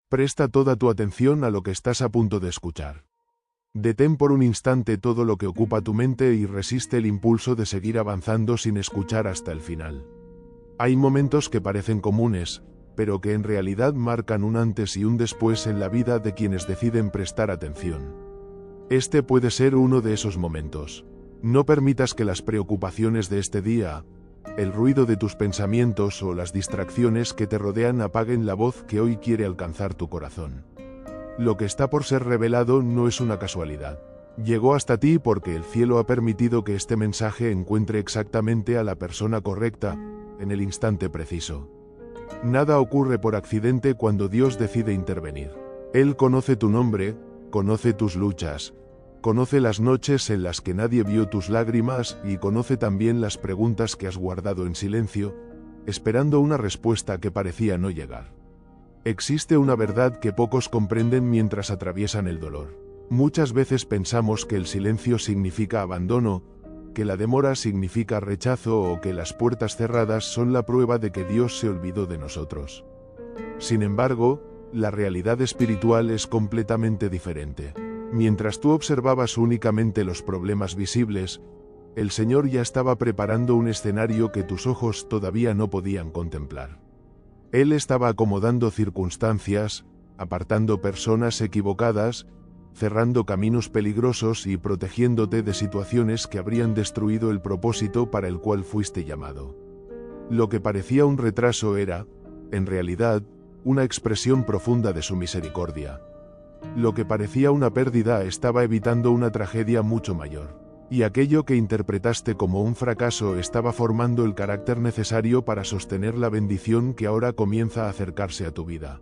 Presta toda tu atención a lo que estás a punto de escuchar. Detén por un instante todo lo que ocupa tu mente y resiste el impulso de seguir avanzando sin escuchar hasta el final. Hay momentos que parecen comunes, pero que en realidad marcan un antes y un después en la vida de quienes deciden prestar atención. Este puede ser uno de esos momentos. No permitas que las preocupaciones de este día, el ruido de tus pensamientos o las distracciones que te rodean apaguen la voz que hoy quiere alcanzar tu corazón. Lo que está por ser revelado no es una casualidad. Llegó hasta ti porque el cielo ha permitido que este mensaje encuentre exactamente a la persona correcta, en el instante preciso. Nada ocurre por accidente cuando Dios decide intervenir. Él conoce tu nombre, conoce tus luchas, conoce las noches en las que nadie vio tus lágrimas y conoce también las preguntas que has guardado en silencio, esperando una respuesta que parecía no llegar. Existe una verdad que pocos comprenden mientras atraviesan el dolor. Muchas veces pensamos que el silencio significa abandono, que la demora significa rechazo o que las puertas cerradas son la prueba de que Dios se olvidó de nosotros. Sin embargo, la realidad espiritual es completamente diferente. Mientras tú observabas únicamente los problemas visibles, el Señor ya estaba preparando un escenario que tus ojos todavía no podían contemplar. Él estaba acomodando circunstancias, apartando personas equivocadas, cerrando caminos peligrosos y protegiéndote de situaciones que habrían destruido el propósito para el cual fuiste llamado. Lo que parecía un retraso era, en realidad, una expresión profunda de su misericordia. Lo que parecía una pérdida estaba evitando una tragedia mucho mayor. Y aquello que interpretaste como un fracaso estaba formando el carácter necesario para sostener la bendición que ahora comienza a acercarse a tu vida.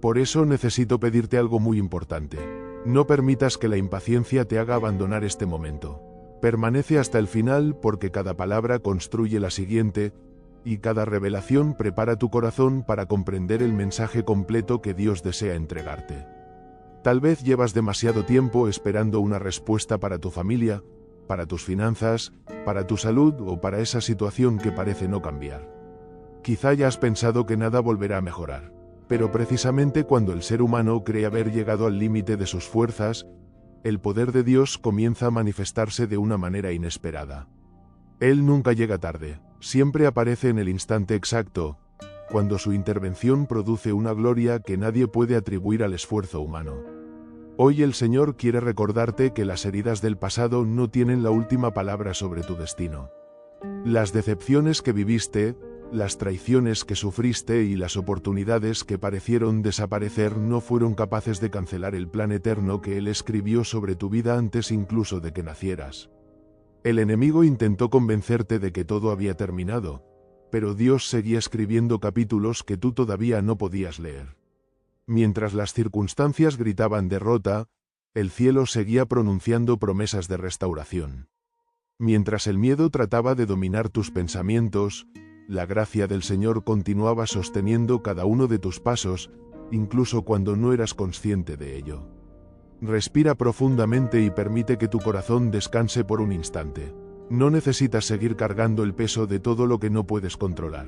Por eso necesito pedirte algo muy importante. No permitas que la impaciencia te haga abandonar este momento. Permanece hasta el final porque cada palabra construye la siguiente, y cada revelación prepara tu corazón para comprender el mensaje completo que Dios desea entregarte. Tal vez llevas demasiado tiempo esperando una respuesta para tu familia, para tus finanzas, para tu salud o para esa situación que parece no cambiar. Quizá ya has pensado que nada volverá a mejorar. Pero precisamente cuando el ser humano cree haber llegado al límite de sus fuerzas, el poder de Dios comienza a manifestarse de una manera inesperada. Él nunca llega tarde, siempre aparece en el instante exacto, cuando su intervención produce una gloria que nadie puede atribuir al esfuerzo humano. Hoy el Señor quiere recordarte que las heridas del pasado no tienen la última palabra sobre tu destino. Las decepciones que viviste, las traiciones que sufriste y las oportunidades que parecieron desaparecer no fueron capaces de cancelar el plan eterno que Él escribió sobre tu vida antes incluso de que nacieras. El enemigo intentó convencerte de que todo había terminado, pero Dios seguía escribiendo capítulos que tú todavía no podías leer. Mientras las circunstancias gritaban derrota, el cielo seguía pronunciando promesas de restauración. Mientras el miedo trataba de dominar tus pensamientos, la gracia del Señor continuaba sosteniendo cada uno de tus pasos, incluso cuando no eras consciente de ello. Respira profundamente y permite que tu corazón descanse por un instante. No necesitas seguir cargando el peso de todo lo que no puedes controlar.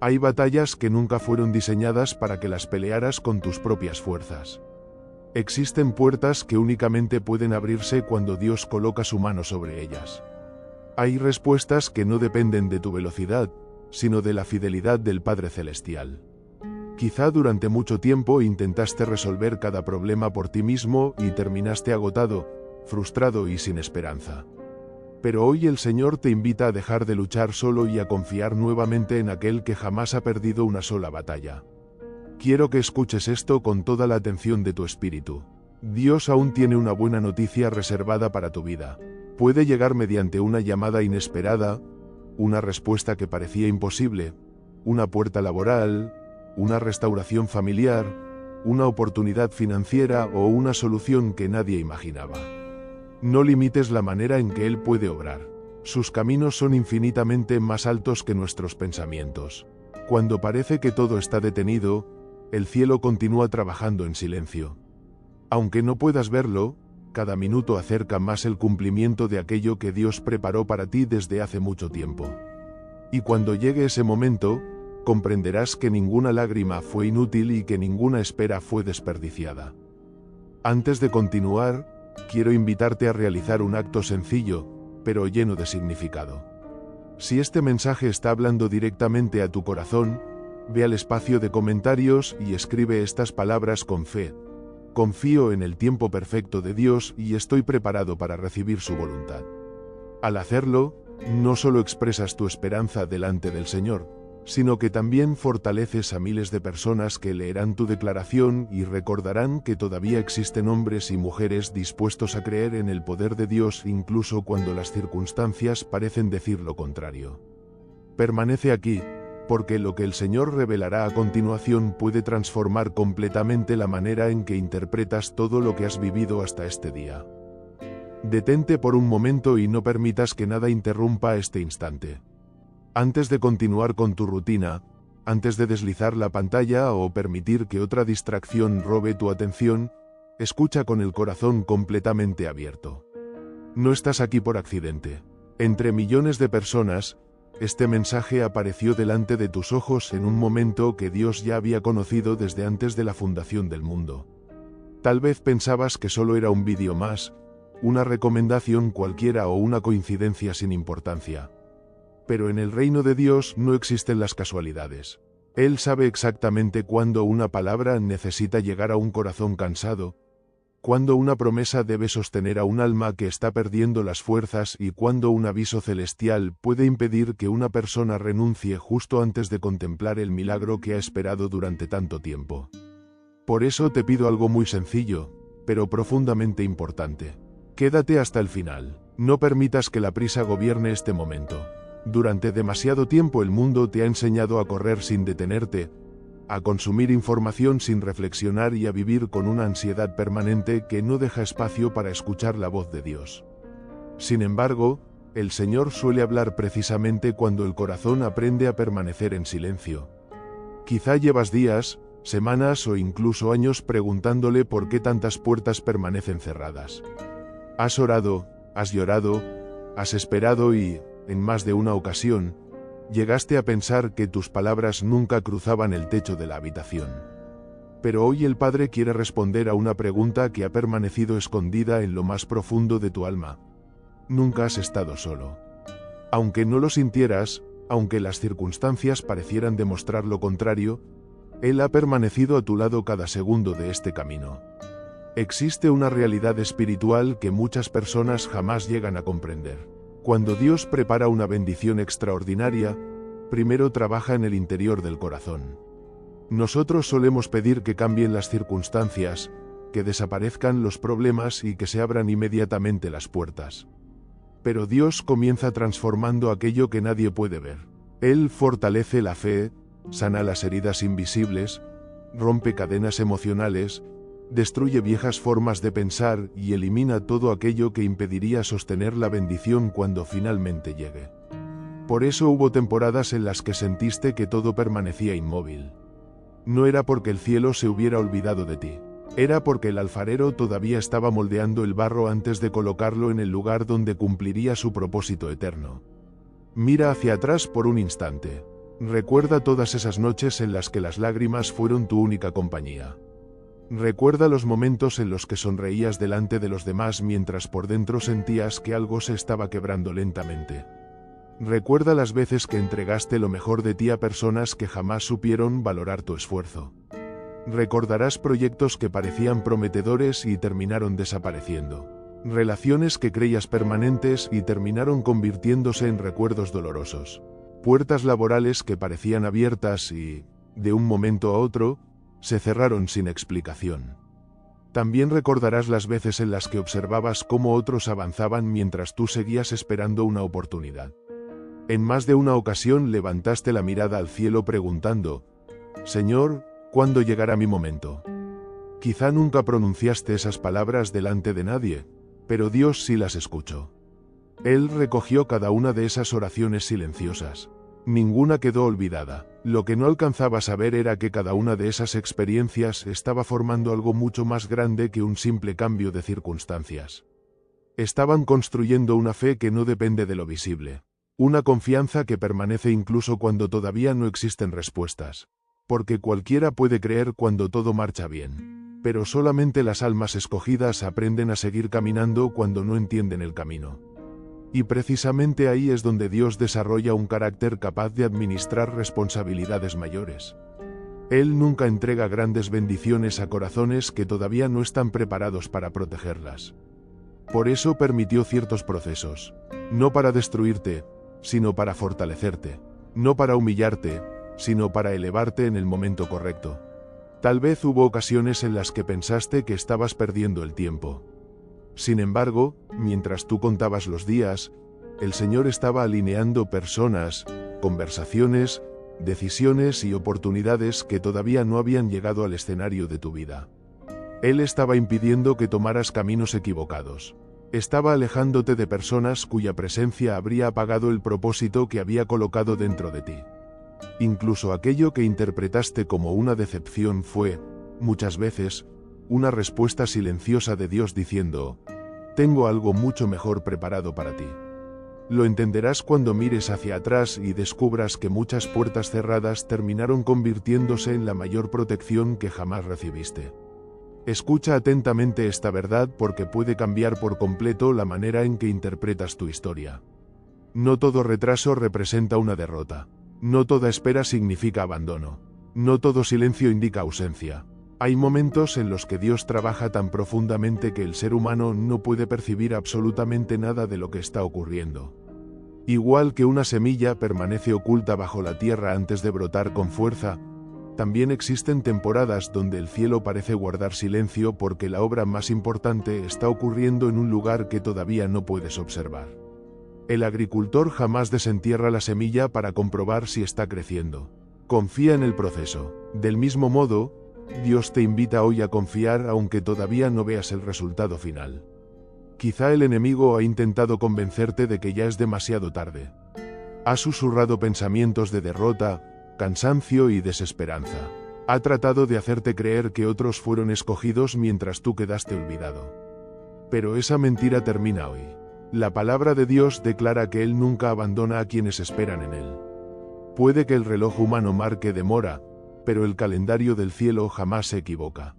Hay batallas que nunca fueron diseñadas para que las pelearas con tus propias fuerzas. Existen puertas que únicamente pueden abrirse cuando Dios coloca su mano sobre ellas. Hay respuestas que no dependen de tu velocidad, sino de la fidelidad del Padre Celestial. Quizá durante mucho tiempo intentaste resolver cada problema por ti mismo y terminaste agotado, frustrado y sin esperanza. Pero hoy el Señor te invita a dejar de luchar solo y a confiar nuevamente en aquel que jamás ha perdido una sola batalla. Quiero que escuches esto con toda la atención de tu espíritu. Dios aún tiene una buena noticia reservada para tu vida. Puede llegar mediante una llamada inesperada, una respuesta que parecía imposible, una puerta laboral, una restauración familiar, una oportunidad financiera o una solución que nadie imaginaba. No limites la manera en que Él puede obrar. Sus caminos son infinitamente más altos que nuestros pensamientos. Cuando parece que todo está detenido, el cielo continúa trabajando en silencio. Aunque no puedas verlo, cada minuto acerca más el cumplimiento de aquello que Dios preparó para ti desde hace mucho tiempo. Y cuando llegue ese momento, comprenderás que ninguna lágrima fue inútil y que ninguna espera fue desperdiciada. Antes de continuar, quiero invitarte a realizar un acto sencillo, pero lleno de significado. Si este mensaje está hablando directamente a tu corazón, ve al espacio de comentarios y escribe estas palabras con fe. Confío en el tiempo perfecto de Dios y estoy preparado para recibir su voluntad. Al hacerlo, no solo expresas tu esperanza delante del Señor, sino que también fortaleces a miles de personas que leerán tu declaración y recordarán que todavía existen hombres y mujeres dispuestos a creer en el poder de Dios incluso cuando las circunstancias parecen decir lo contrario. Permanece aquí, porque lo que el Señor revelará a continuación puede transformar completamente la manera en que interpretas todo lo que has vivido hasta este día. Detente por un momento y no permitas que nada interrumpa este instante. Antes de continuar con tu rutina, antes de deslizar la pantalla o permitir que otra distracción robe tu atención, escucha con el corazón completamente abierto. No estás aquí por accidente. Entre millones de personas, este mensaje apareció delante de tus ojos en un momento que Dios ya había conocido desde antes de la fundación del mundo. Tal vez pensabas que solo era un vídeo más, una recomendación cualquiera o una coincidencia sin importancia. Pero en el reino de Dios no existen las casualidades. Él sabe exactamente cuándo una palabra necesita llegar a un corazón cansado, cuándo una promesa debe sostener a un alma que está perdiendo las fuerzas y cuándo un aviso celestial puede impedir que una persona renuncie justo antes de contemplar el milagro que ha esperado durante tanto tiempo. Por eso te pido algo muy sencillo, pero profundamente importante. Quédate hasta el final. No permitas que la prisa gobierne este momento. Durante demasiado tiempo el mundo te ha enseñado a correr sin detenerte, a consumir información sin reflexionar y a vivir con una ansiedad permanente que no deja espacio para escuchar la voz de Dios. Sin embargo, el Señor suele hablar precisamente cuando el corazón aprende a permanecer en silencio. Quizá llevas días, semanas o incluso años preguntándole por qué tantas puertas permanecen cerradas. Has orado, has llorado, has esperado y, en más de una ocasión, llegaste a pensar que tus palabras nunca cruzaban el techo de la habitación. Pero hoy el Padre quiere responder a una pregunta que ha permanecido escondida en lo más profundo de tu alma. Nunca has estado solo. Aunque no lo sintieras, aunque las circunstancias parecieran demostrar lo contrario, Él ha permanecido a tu lado cada segundo de este camino. Existe una realidad espiritual que muchas personas jamás llegan a comprender. Cuando Dios prepara una bendición extraordinaria, primero trabaja en el interior del corazón. Nosotros solemos pedir que cambien las circunstancias, que desaparezcan los problemas y que se abran inmediatamente las puertas. Pero Dios comienza transformando aquello que nadie puede ver. Él fortalece la fe, sana las heridas invisibles, rompe cadenas emocionales, destruye viejas formas de pensar y elimina todo aquello que impediría sostener la bendición cuando finalmente llegue. Por eso hubo temporadas en las que sentiste que todo permanecía inmóvil. No era porque el cielo se hubiera olvidado de ti. Era porque el alfarero todavía estaba moldeando el barro antes de colocarlo en el lugar donde cumpliría su propósito eterno. Mira hacia atrás por un instante. Recuerda todas esas noches en las que las lágrimas fueron tu única compañía. Recuerda los momentos en los que sonreías delante de los demás mientras por dentro sentías que algo se estaba quebrando lentamente. Recuerda las veces que entregaste lo mejor de ti a personas que jamás supieron valorar tu esfuerzo. Recordarás proyectos que parecían prometedores y terminaron desapareciendo. Relaciones que creías permanentes y terminaron convirtiéndose en recuerdos dolorosos. Puertas laborales que parecían abiertas y, de un momento a otro, se cerraron sin explicación. También recordarás las veces en las que observabas cómo otros avanzaban mientras tú seguías esperando una oportunidad. En más de una ocasión levantaste la mirada al cielo preguntando: Señor, ¿cuándo llegará mi momento? Quizá nunca pronunciaste esas palabras delante de nadie, pero Dios sí las escuchó. Él recogió cada una de esas oraciones silenciosas. Ninguna quedó olvidada. Lo que no alcanzabas a ver era que cada una de esas experiencias estaba formando algo mucho más grande que un simple cambio de circunstancias. Estaban construyendo una fe que no depende de lo visible. Una confianza que permanece incluso cuando todavía no existen respuestas. Porque cualquiera puede creer cuando todo marcha bien. Pero solamente las almas escogidas aprenden a seguir caminando cuando no entienden el camino. Y precisamente ahí es donde Dios desarrolla un carácter capaz de administrar responsabilidades mayores. Él nunca entrega grandes bendiciones a corazones que todavía no están preparados para protegerlas. Por eso permitió ciertos procesos. No para destruirte, sino para fortalecerte. No para humillarte, sino para elevarte en el momento correcto. Tal vez hubo ocasiones en las que pensaste que estabas perdiendo el tiempo. Sin embargo, mientras tú contabas los días, el Señor estaba alineando personas, conversaciones, decisiones y oportunidades que todavía no habían llegado al escenario de tu vida. Él estaba impidiendo que tomaras caminos equivocados. Estaba alejándote de personas cuya presencia habría apagado el propósito que había colocado dentro de ti. Incluso aquello que interpretaste como una decepción fue, muchas veces, una respuesta silenciosa de Dios diciendo: tengo algo mucho mejor preparado para ti. Lo entenderás cuando mires hacia atrás y descubras que muchas puertas cerradas terminaron convirtiéndose en la mayor protección que jamás recibiste. Escucha atentamente esta verdad porque puede cambiar por completo la manera en que interpretas tu historia. No todo retraso representa una derrota. No toda espera significa abandono. No todo silencio indica ausencia. Hay momentos en los que Dios trabaja tan profundamente que el ser humano no puede percibir absolutamente nada de lo que está ocurriendo. Igual que una semilla permanece oculta bajo la tierra antes de brotar con fuerza, también existen temporadas donde el cielo parece guardar silencio porque la obra más importante está ocurriendo en un lugar que todavía no puedes observar. El agricultor jamás desentierra la semilla para comprobar si está creciendo. Confía en el proceso. Del mismo modo, Dios te invita hoy a confiar aunque todavía no veas el resultado final. Quizá el enemigo ha intentado convencerte de que ya es demasiado tarde. Ha susurrado pensamientos de derrota, cansancio y desesperanza. Ha tratado de hacerte creer que otros fueron escogidos mientras tú quedaste olvidado. Pero esa mentira termina hoy. La palabra de Dios declara que Él nunca abandona a quienes esperan en Él. Puede que el reloj humano marque demora, pero el calendario del cielo jamás se equivoca.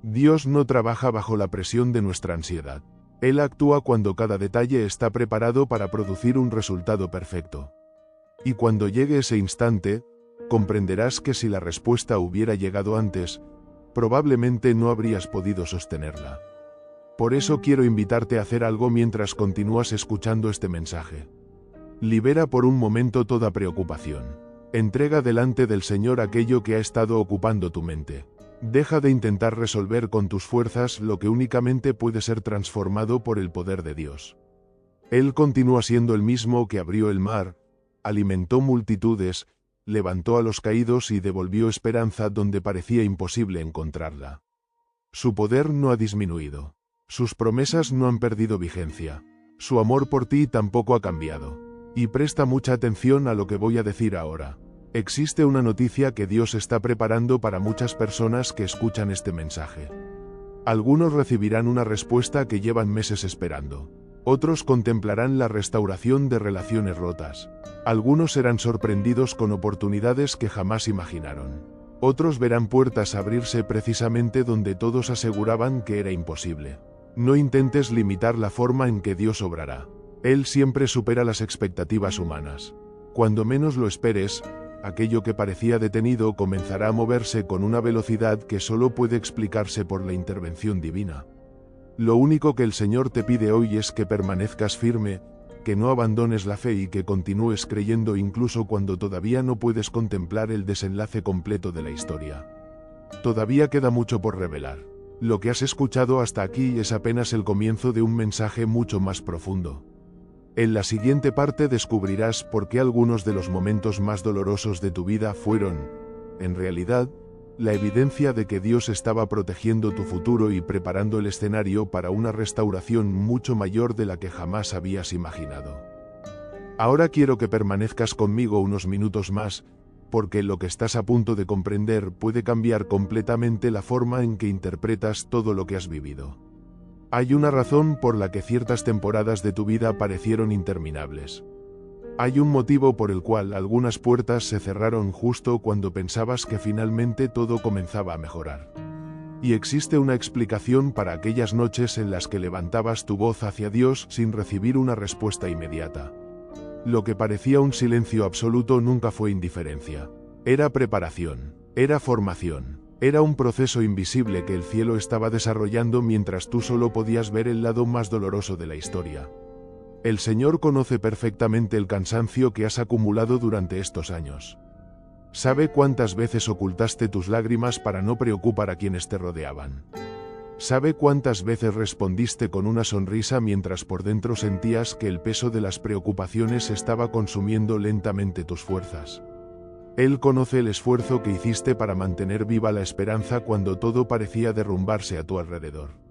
Dios no trabaja bajo la presión de nuestra ansiedad. Él actúa cuando cada detalle está preparado para producir un resultado perfecto. Y cuando llegue ese instante, comprenderás que si la respuesta hubiera llegado antes, probablemente no habrías podido sostenerla. Por eso quiero invitarte a hacer algo mientras continúas escuchando este mensaje. Libera por un momento toda preocupación. Entrega delante del Señor aquello que ha estado ocupando tu mente. Deja de intentar resolver con tus fuerzas lo que únicamente puede ser transformado por el poder de Dios. Él continúa siendo el mismo que abrió el mar, alimentó multitudes, levantó a los caídos y devolvió esperanza donde parecía imposible encontrarla. Su poder no ha disminuido. Sus promesas no han perdido vigencia. Su amor por ti tampoco ha cambiado. Y presta mucha atención a lo que voy a decir ahora. Existe una noticia que Dios está preparando para muchas personas que escuchan este mensaje. Algunos recibirán una respuesta que llevan meses esperando. Otros contemplarán la restauración de relaciones rotas. Algunos serán sorprendidos con oportunidades que jamás imaginaron. Otros verán puertas abrirse precisamente donde todos aseguraban que era imposible. No intentes limitar la forma en que Dios obrará. Él siempre supera las expectativas humanas. Cuando menos lo esperes, aquello que parecía detenido comenzará a moverse con una velocidad que solo puede explicarse por la intervención divina. Lo único que el Señor te pide hoy es que permanezcas firme, que no abandones la fe y que continúes creyendo incluso cuando todavía no puedes contemplar el desenlace completo de la historia. Todavía queda mucho por revelar. Lo que has escuchado hasta aquí es apenas el comienzo de un mensaje mucho más profundo. En la siguiente parte descubrirás por qué algunos de los momentos más dolorosos de tu vida fueron, en realidad, la evidencia de que Dios estaba protegiendo tu futuro y preparando el escenario para una restauración mucho mayor de la que jamás habías imaginado. Ahora quiero que permanezcas conmigo unos minutos más, porque lo que estás a punto de comprender puede cambiar completamente la forma en que interpretas todo lo que has vivido. Hay una razón por la que ciertas temporadas de tu vida parecieron interminables. Hay un motivo por el cual algunas puertas se cerraron justo cuando pensabas que finalmente todo comenzaba a mejorar. Y existe una explicación para aquellas noches en las que levantabas tu voz hacia Dios sin recibir una respuesta inmediata. Lo que parecía un silencio absoluto nunca fue indiferencia. Era preparación, era formación, era un proceso invisible que el cielo estaba desarrollando mientras tú solo podías ver el lado más doloroso de la historia. El Señor conoce perfectamente el cansancio que has acumulado durante estos años. Sabe cuántas veces ocultaste tus lágrimas para no preocupar a quienes te rodeaban. Sabe cuántas veces respondiste con una sonrisa mientras por dentro sentías que el peso de las preocupaciones estaba consumiendo lentamente tus fuerzas. Él conoce el esfuerzo que hiciste para mantener viva la esperanza cuando todo parecía derrumbarse a tu alrededor.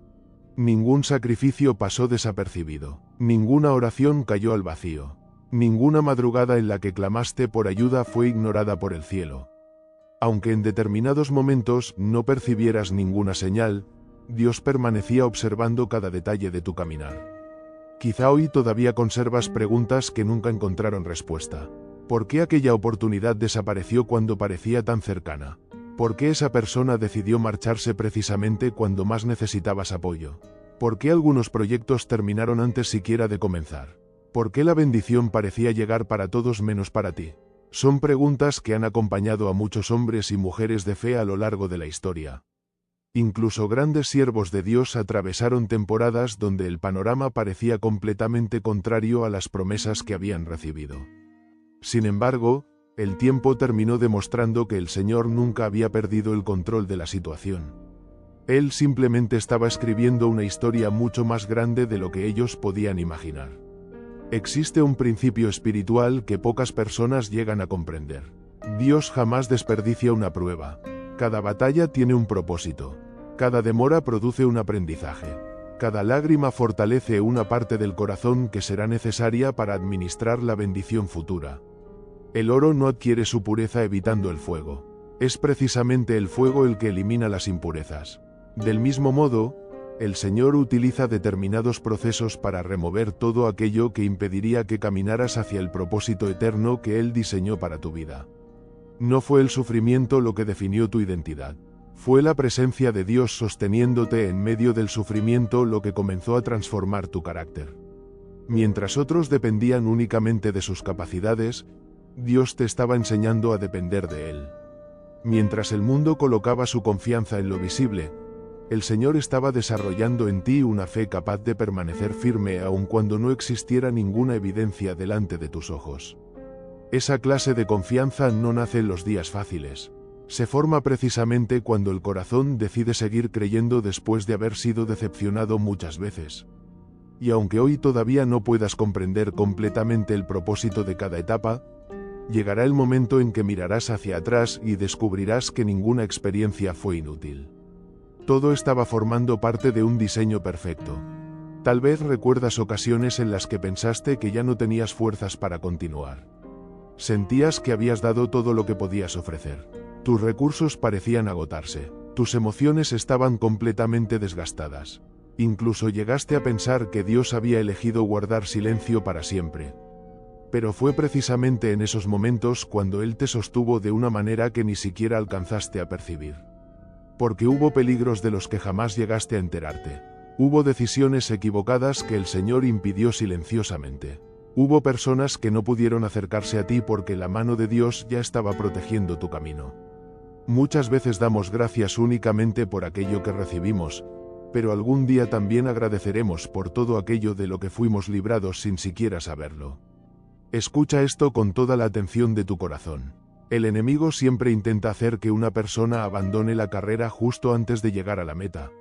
Ningún sacrificio pasó desapercibido. Ninguna oración cayó al vacío. Ninguna madrugada en la que clamaste por ayuda fue ignorada por el cielo. Aunque en determinados momentos no percibieras ninguna señal, Dios permanecía observando cada detalle de tu caminar. Quizá hoy todavía conservas preguntas que nunca encontraron respuesta. ¿Por qué aquella oportunidad desapareció cuando parecía tan cercana? ¿Por qué esa persona decidió marcharse precisamente cuando más necesitabas apoyo? ¿Por qué algunos proyectos terminaron antes siquiera de comenzar? ¿Por qué la bendición parecía llegar para todos menos para ti? Son preguntas que han acompañado a muchos hombres y mujeres de fe a lo largo de la historia. Incluso grandes siervos de Dios atravesaron temporadas donde el panorama parecía completamente contrario a las promesas que habían recibido. Sin embargo, el tiempo terminó demostrando que el Señor nunca había perdido el control de la situación. Él simplemente estaba escribiendo una historia mucho más grande de lo que ellos podían imaginar. Existe un principio espiritual que pocas personas llegan a comprender. Dios jamás desperdicia una prueba. Cada batalla tiene un propósito. Cada demora produce un aprendizaje. Cada lágrima fortalece una parte del corazón que será necesaria para administrar la bendición futura. El oro no adquiere su pureza evitando el fuego. Es precisamente el fuego el que elimina las impurezas. Del mismo modo, el Señor utiliza determinados procesos para remover todo aquello que impediría que caminaras hacia el propósito eterno que Él diseñó para tu vida. No fue el sufrimiento lo que definió tu identidad. Fue la presencia de Dios sosteniéndote en medio del sufrimiento lo que comenzó a transformar tu carácter. Mientras otros dependían únicamente de sus capacidades, Dios te estaba enseñando a depender de Él. Mientras el mundo colocaba su confianza en lo visible, el Señor estaba desarrollando en ti una fe capaz de permanecer firme aun cuando no existiera ninguna evidencia delante de tus ojos. Esa clase de confianza no nace en los días fáciles. Se forma precisamente cuando el corazón decide seguir creyendo después de haber sido decepcionado muchas veces. Y aunque hoy todavía no puedas comprender completamente el propósito de cada etapa, llegará el momento en que mirarás hacia atrás y descubrirás que ninguna experiencia fue inútil. Todo estaba formando parte de un diseño perfecto. Tal vez recuerdas ocasiones en las que pensaste que ya no tenías fuerzas para continuar. Sentías que habías dado todo lo que podías ofrecer. Tus recursos parecían agotarse. Tus emociones estaban completamente desgastadas. Incluso llegaste a pensar que Dios había elegido guardar silencio para siempre. Pero fue precisamente en esos momentos cuando Él te sostuvo de una manera que ni siquiera alcanzaste a percibir. Porque hubo peligros de los que jamás llegaste a enterarte. Hubo decisiones equivocadas que el Señor impidió silenciosamente. Hubo personas que no pudieron acercarse a ti porque la mano de Dios ya estaba protegiendo tu camino. Muchas veces damos gracias únicamente por aquello que recibimos, pero algún día también agradeceremos por todo aquello de lo que fuimos librados sin siquiera saberlo. Escucha esto con toda la atención de tu corazón. El enemigo siempre intenta hacer que una persona abandone la carrera justo antes de llegar a la meta.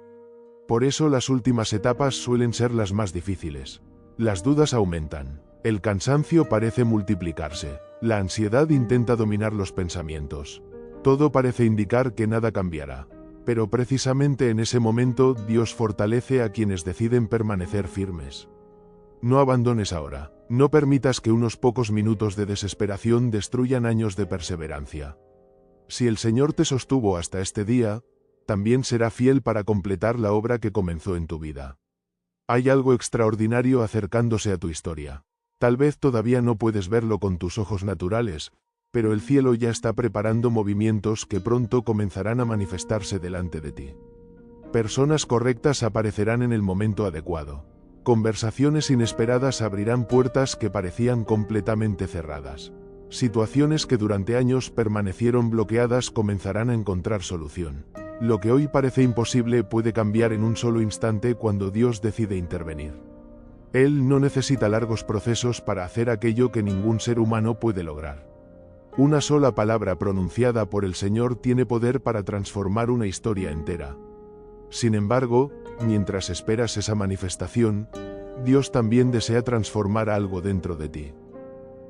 Por eso las últimas etapas suelen ser las más difíciles. Las dudas aumentan. El cansancio parece multiplicarse. La ansiedad intenta dominar los pensamientos. Todo parece indicar que nada cambiará. Pero precisamente en ese momento Dios fortalece a quienes deciden permanecer firmes. No abandones ahora. No permitas que unos pocos minutos de desesperación destruyan años de perseverancia. Si el Señor te sostuvo hasta este día, también será fiel para completar la obra que comenzó en tu vida. Hay algo extraordinario acercándose a tu historia. Tal vez todavía no puedes verlo con tus ojos naturales, pero el cielo ya está preparando movimientos que pronto comenzarán a manifestarse delante de ti. Personas correctas aparecerán en el momento adecuado. Conversaciones inesperadas abrirán puertas que parecían completamente cerradas. Situaciones que durante años permanecieron bloqueadas comenzarán a encontrar solución. Lo que hoy parece imposible puede cambiar en un solo instante cuando Dios decide intervenir. Él no necesita largos procesos para hacer aquello que ningún ser humano puede lograr. Una sola palabra pronunciada por el Señor tiene poder para transformar una historia entera. Sin embargo, mientras esperas esa manifestación, Dios también desea transformar algo dentro de ti.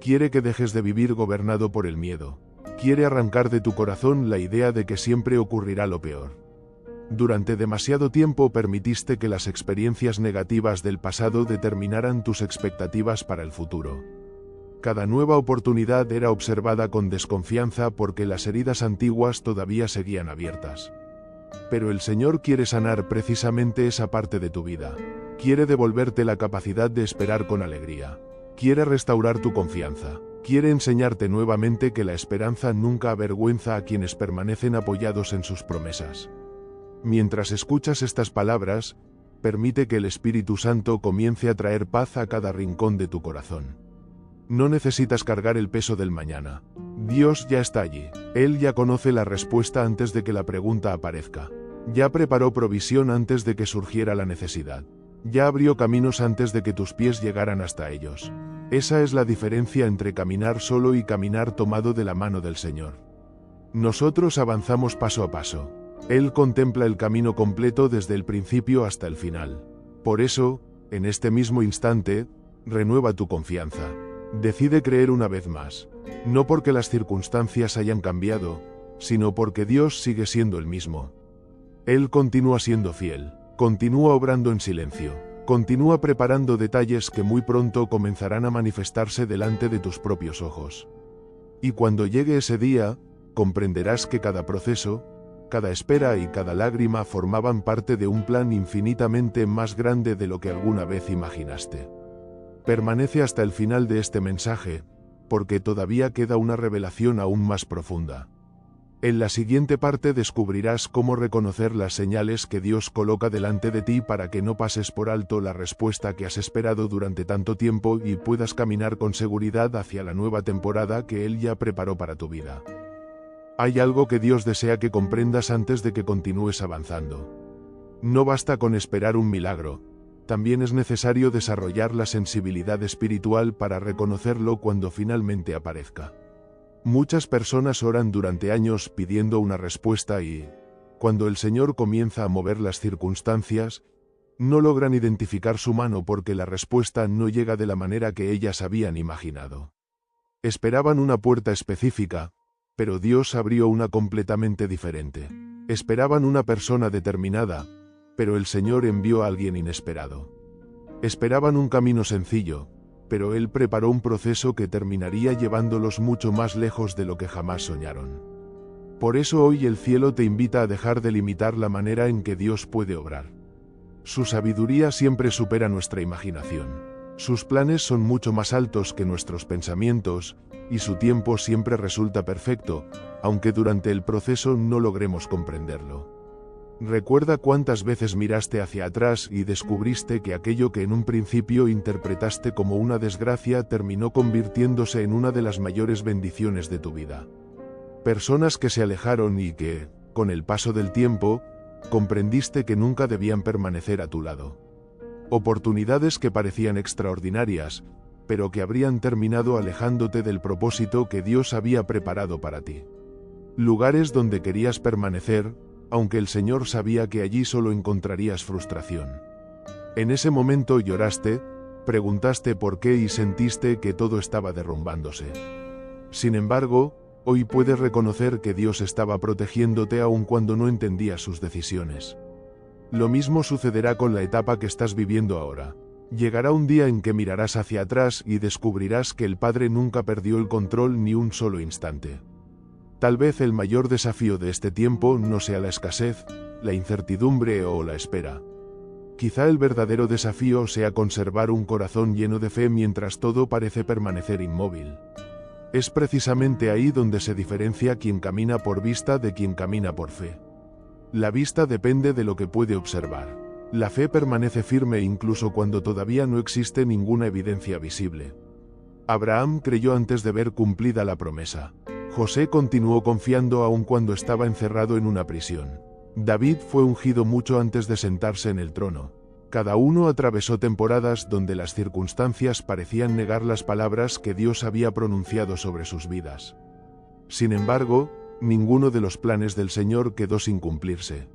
Quiere que dejes de vivir gobernado por el miedo. Quiere arrancar de tu corazón la idea de que siempre ocurrirá lo peor. Durante demasiado tiempo permitiste que las experiencias negativas del pasado determinaran tus expectativas para el futuro. Cada nueva oportunidad era observada con desconfianza porque las heridas antiguas todavía seguían abiertas. Pero el Señor quiere sanar precisamente esa parte de tu vida. Quiere devolverte la capacidad de esperar con alegría. Quiere restaurar tu confianza. Quiere enseñarte nuevamente que la esperanza nunca avergüenza a quienes permanecen apoyados en sus promesas. Mientras escuchas estas palabras, permite que el Espíritu Santo comience a traer paz a cada rincón de tu corazón. No necesitas cargar el peso del mañana. Dios ya está allí. Él ya conoce la respuesta antes de que la pregunta aparezca. Ya preparó provisión antes de que surgiera la necesidad. Ya abrió caminos antes de que tus pies llegaran hasta ellos. Esa es la diferencia entre caminar solo y caminar tomado de la mano del Señor. Nosotros avanzamos paso a paso. Él contempla el camino completo desde el principio hasta el final. Por eso, en este mismo instante, renueva tu confianza. Decide creer una vez más. No porque las circunstancias hayan cambiado, sino porque Dios sigue siendo el mismo. Él continúa siendo fiel, continúa obrando en silencio, continúa preparando detalles que muy pronto comenzarán a manifestarse delante de tus propios ojos. Y cuando llegue ese día, comprenderás que cada proceso, cada espera y cada lágrima formaban parte de un plan infinitamente más grande de lo que alguna vez imaginaste. Permanece hasta el final de este mensaje, porque todavía queda una revelación aún más profunda. En la siguiente parte descubrirás cómo reconocer las señales que Dios coloca delante de ti para que no pases por alto la respuesta que has esperado durante tanto tiempo y puedas caminar con seguridad hacia la nueva temporada que Él ya preparó para tu vida. Hay algo que Dios desea que comprendas antes de que continúes avanzando. No basta con esperar un milagro. También es necesario desarrollar la sensibilidad espiritual para reconocerlo cuando finalmente aparezca. Muchas personas oran durante años pidiendo una respuesta y, cuando el Señor comienza a mover las circunstancias, no logran identificar su mano porque la respuesta no llega de la manera que ellas habían imaginado. Esperaban una puerta específica, pero Dios abrió una completamente diferente. Esperaban una persona determinada, pero el Señor envió a alguien inesperado. Esperaban un camino sencillo, pero Él preparó un proceso que terminaría llevándolos mucho más lejos de lo que jamás soñaron. Por eso hoy el cielo te invita a dejar de limitar la manera en que Dios puede obrar. Su sabiduría siempre supera nuestra imaginación. Sus planes son mucho más altos que nuestros pensamientos, y su tiempo siempre resulta perfecto, aunque durante el proceso no logremos comprenderlo. Recuerda cuántas veces miraste hacia atrás y descubriste que aquello que en un principio interpretaste como una desgracia terminó convirtiéndose en una de las mayores bendiciones de tu vida. Personas que se alejaron y que, con el paso del tiempo, comprendiste que nunca debían permanecer a tu lado. Oportunidades que parecían extraordinarias, pero que habrían terminado alejándote del propósito que Dios había preparado para ti. Lugares donde querías permanecer, aunque el Señor sabía que allí solo encontrarías frustración. En ese momento lloraste, preguntaste por qué y sentiste que todo estaba derrumbándose. Sin embargo, hoy puedes reconocer que Dios estaba protegiéndote aun cuando no entendías sus decisiones. Lo mismo sucederá con la etapa que estás viviendo ahora. Llegará un día en que mirarás hacia atrás y descubrirás que el Padre nunca perdió el control ni un solo instante. Tal vez el mayor desafío de este tiempo no sea la escasez, la incertidumbre o la espera. Quizá el verdadero desafío sea conservar un corazón lleno de fe mientras todo parece permanecer inmóvil. Es precisamente ahí donde se diferencia quien camina por vista de quien camina por fe. La vista depende de lo que puede observar. La fe permanece firme incluso cuando todavía no existe ninguna evidencia visible. Abraham creyó antes de ver cumplida la promesa. José continuó confiando aun cuando estaba encerrado en una prisión. David fue ungido mucho antes de sentarse en el trono. Cada uno atravesó temporadas donde las circunstancias parecían negar las palabras que Dios había pronunciado sobre sus vidas. Sin embargo, ninguno de los planes del Señor quedó sin cumplirse.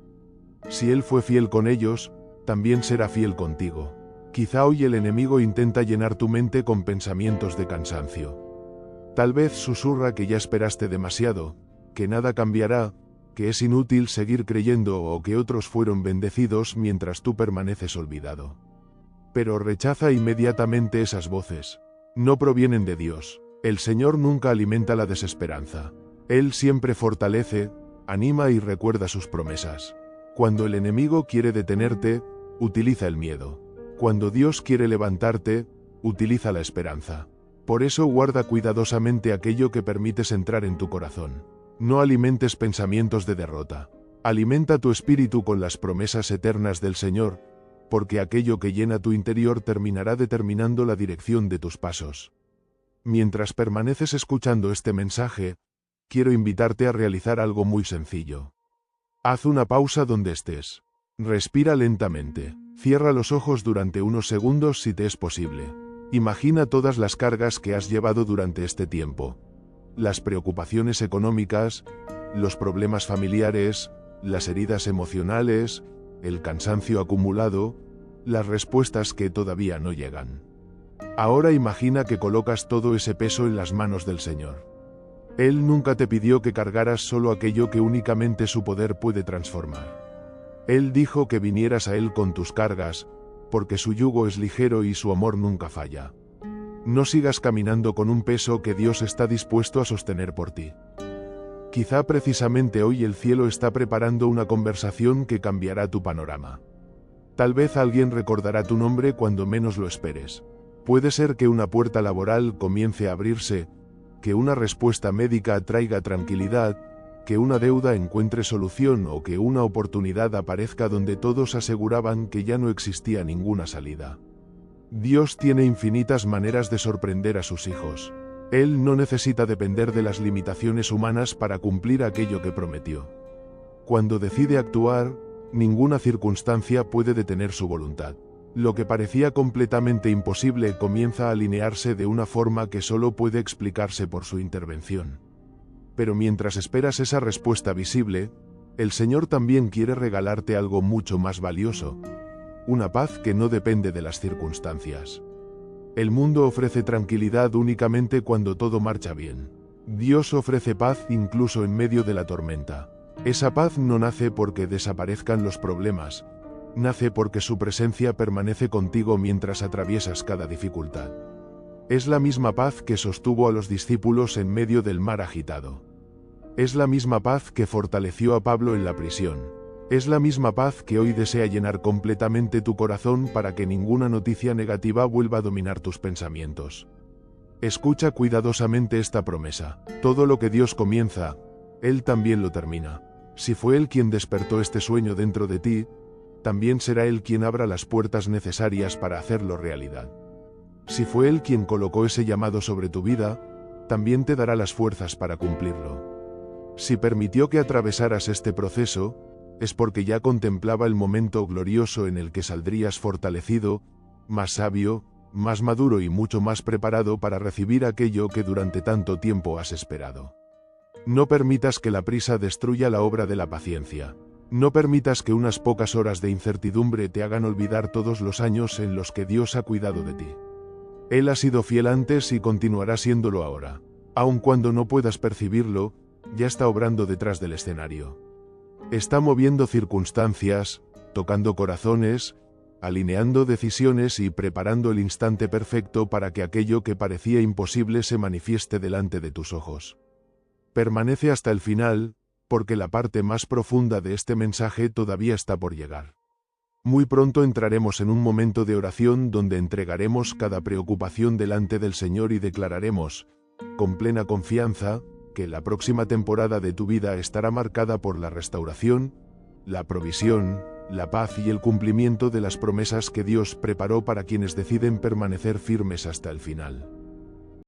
Si Él fue fiel con ellos, también será fiel contigo. Quizá hoy el enemigo intenta llenar tu mente con pensamientos de cansancio. Tal vez susurra que ya esperaste demasiado, que nada cambiará, que es inútil seguir creyendo o que otros fueron bendecidos mientras tú permaneces olvidado. Pero rechaza inmediatamente esas voces. No provienen de Dios. El Señor nunca alimenta la desesperanza. Él siempre fortalece, anima y recuerda sus promesas. Cuando el enemigo quiere detenerte, utiliza el miedo. Cuando Dios quiere levantarte, utiliza la esperanza. Por eso guarda cuidadosamente aquello que permites entrar en tu corazón. No alimentes pensamientos de derrota. Alimenta tu espíritu con las promesas eternas del Señor, porque aquello que llena tu interior terminará determinando la dirección de tus pasos. Mientras permaneces escuchando este mensaje, quiero invitarte a realizar algo muy sencillo. Haz una pausa donde estés. Respira lentamente. Cierra los ojos durante unos segundos si te es posible. Imagina todas las cargas que has llevado durante este tiempo. Las preocupaciones económicas, los problemas familiares, las heridas emocionales, el cansancio acumulado, las respuestas que todavía no llegan. Ahora imagina que colocas todo ese peso en las manos del Señor. Él nunca te pidió que cargaras solo aquello que únicamente su poder puede transformar. Él dijo que vinieras a Él con tus cargas, porque su yugo es ligero y su amor nunca falla. No sigas caminando con un peso que Dios está dispuesto a sostener por ti. Quizá precisamente hoy el cielo está preparando una conversación que cambiará tu panorama. Tal vez alguien recordará tu nombre cuando menos lo esperes. Puede ser que una puerta laboral comience a abrirse, que una respuesta médica traiga tranquilidad, que una deuda encuentre solución o que una oportunidad aparezca donde todos aseguraban que ya no existía ninguna salida. Dios tiene infinitas maneras de sorprender a sus hijos. Él no necesita depender de las limitaciones humanas para cumplir aquello que prometió. Cuando decide actuar, ninguna circunstancia puede detener su voluntad. Lo que parecía completamente imposible comienza a alinearse de una forma que solo puede explicarse por su intervención. Pero mientras esperas esa respuesta visible, el Señor también quiere regalarte algo mucho más valioso. Una paz que no depende de las circunstancias. El mundo ofrece tranquilidad únicamente cuando todo marcha bien. Dios ofrece paz incluso en medio de la tormenta. Esa paz no nace porque desaparezcan los problemas, nace porque su presencia permanece contigo mientras atraviesas cada dificultad. Es la misma paz que sostuvo a los discípulos en medio del mar agitado. Es la misma paz que fortaleció a Pablo en la prisión. Es la misma paz que hoy desea llenar completamente tu corazón para que ninguna noticia negativa vuelva a dominar tus pensamientos. Escucha cuidadosamente esta promesa. Todo lo que Dios comienza, Él también lo termina. Si fue Él quien despertó este sueño dentro de ti, también será Él quien abra las puertas necesarias para hacerlo realidad. Si fue Él quien colocó ese llamado sobre tu vida, también te dará las fuerzas para cumplirlo. Si permitió que atravesaras este proceso, es porque ya contemplaba el momento glorioso en el que saldrías fortalecido, más sabio, más maduro y mucho más preparado para recibir aquello que durante tanto tiempo has esperado. No permitas que la prisa destruya la obra de la paciencia. No permitas que unas pocas horas de incertidumbre te hagan olvidar todos los años en los que Dios ha cuidado de ti. Él ha sido fiel antes y continuará siéndolo ahora. Aun cuando no puedas percibirlo, ya está obrando detrás del escenario. Está moviendo circunstancias, tocando corazones, alineando decisiones y preparando el instante perfecto para que aquello que parecía imposible se manifieste delante de tus ojos. Permanece hasta el final, porque la parte más profunda de este mensaje todavía está por llegar. Muy pronto entraremos en un momento de oración donde entregaremos cada preocupación delante del Señor y declararemos, con plena confianza, que la próxima temporada de tu vida estará marcada por la restauración, la provisión, la paz y el cumplimiento de las promesas que Dios preparó para quienes deciden permanecer firmes hasta el final.